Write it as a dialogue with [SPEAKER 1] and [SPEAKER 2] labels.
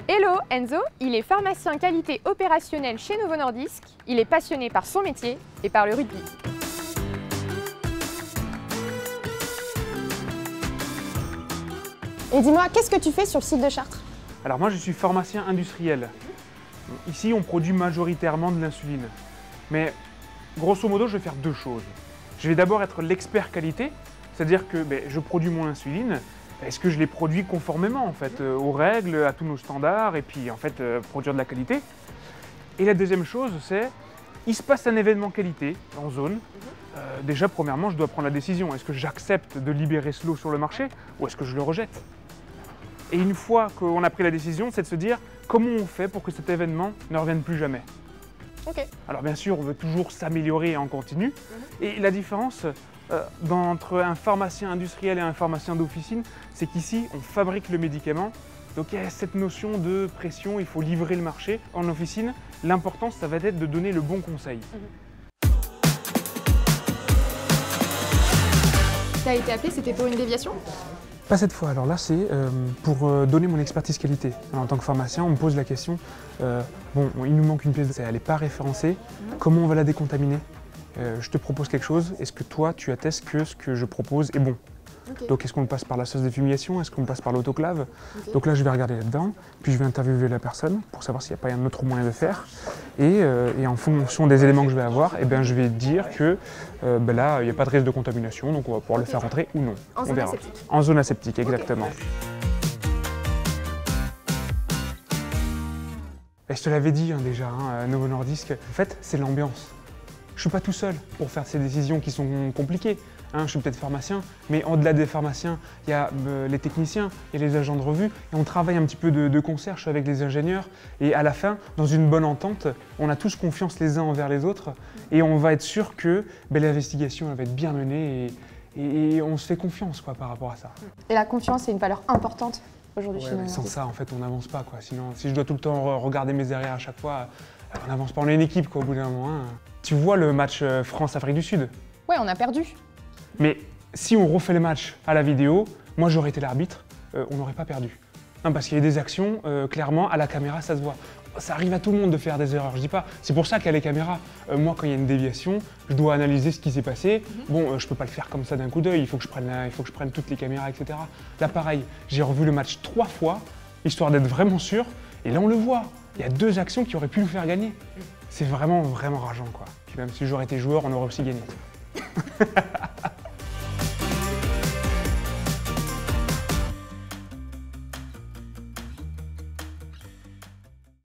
[SPEAKER 1] Hello, Enzo, il est pharmacien qualité opérationnelle chez Novo Nordisk. Il est passionné par son métier et par le rugby.
[SPEAKER 2] Et dis-moi, qu'est-ce que tu fais sur le site de Chartres?
[SPEAKER 3] Alors moi je suis pharmacien industriel. Ici on produit majoritairement de l'insuline. Mais grosso modo je vais faire deux choses. Je vais d'abord être l'expert qualité, c'est-à-dire que je produis mon insuline. Est-ce que je les produis conformément en fait aux règles, à tous nos standards et puis en fait produire de la qualité. Et la deuxième chose c'est, il se passe un événement qualité en zone. Déjà premièrement je dois prendre la décision. Est-ce que j'accepte de libérer ce lot sur le marché ou est-ce que je le rejette? Et une fois qu'on a pris la décision, c'est de se dire comment on fait pour que cet événement ne revienne plus jamais.
[SPEAKER 2] Ok.
[SPEAKER 3] Alors bien sûr, on veut toujours s'améliorer en continu. Et la différence entre un pharmacien industriel et un pharmacien d'officine, c'est qu'ici, on fabrique le médicament. Donc il y a cette notion de pression, il faut livrer le marché. En officine, l'important, ça va être de donner le bon conseil.
[SPEAKER 2] T'as été appelé, c'était pour une déviation?
[SPEAKER 3] Pas cette fois, alors là c'est pour donner mon expertise qualité. Alors, en tant que pharmacien, on me pose la question, bon, il nous manque une pièce, elle n'est pas référencée, comment on va la décontaminer? Je te propose quelque chose, est-ce que toi tu attestes que ce que je propose est bon?
[SPEAKER 2] Okay.
[SPEAKER 3] Donc est-ce qu'on passe par la sauce de fumigation, est-ce qu'on passe par l'autoclave? Donc là je vais regarder là-dedans, puis je vais interviewer la personne pour savoir s'il n'y a pas un autre moyen de faire. Et en fonction des éléments que je vais avoir, je vais dire que là il n'y a pas de risque de contamination, donc on va pouvoir le faire rentrer ou non.
[SPEAKER 2] En zone aseptique.
[SPEAKER 3] En zone aseptique, exactement. Et je te l'avais dit déjà, Novo Nordisk, en fait c'est l'ambiance. Je ne suis pas tout seul pour faire ces décisions qui sont compliquées. Je suis peut-être pharmacien, mais au-delà des pharmaciens, il y a les techniciens, il y a les agents de revue, et on travaille un petit peu de concert, je suis avec les ingénieurs, et à la fin, dans une bonne entente, on a tous confiance les uns envers les autres, et on va être sûr que l'investigation va être bien menée, et on se fait confiance par rapport à ça.
[SPEAKER 2] Et la confiance, c'est une valeur importante aujourd'hui chez nous.
[SPEAKER 3] Sans ça, en fait, on n'avance pas. Sinon, si je dois tout le temps regarder mes arrières à chaque fois, on n'avance pas. On est une équipe au bout d'un moment. Tu vois le match France-Afrique du Sud?
[SPEAKER 2] Ouais, on a perdu.
[SPEAKER 3] Mais si on refait le match à la vidéo, moi j'aurais été l'arbitre, on n'aurait pas perdu. Parce qu'il y a des actions, clairement, à la caméra, ça se voit. Ça arrive à tout le monde de faire des erreurs, je dis pas. C'est pour ça qu'il y a les caméras. Moi, quand il y a une déviation, je dois analyser ce qui s'est passé. Bon, je peux pas le faire comme ça d'un coup d'œil, il faut que je prenne toutes les caméras, etc. Là, pareil, j'ai revu le match 3 fois, histoire d'être vraiment sûr. Et là, on le voit. Il y a 2 actions qui auraient pu nous faire gagner. C'est vraiment, vraiment rageant, quoi. Puis même si j'aurais été joueur, on aurait aussi gagné.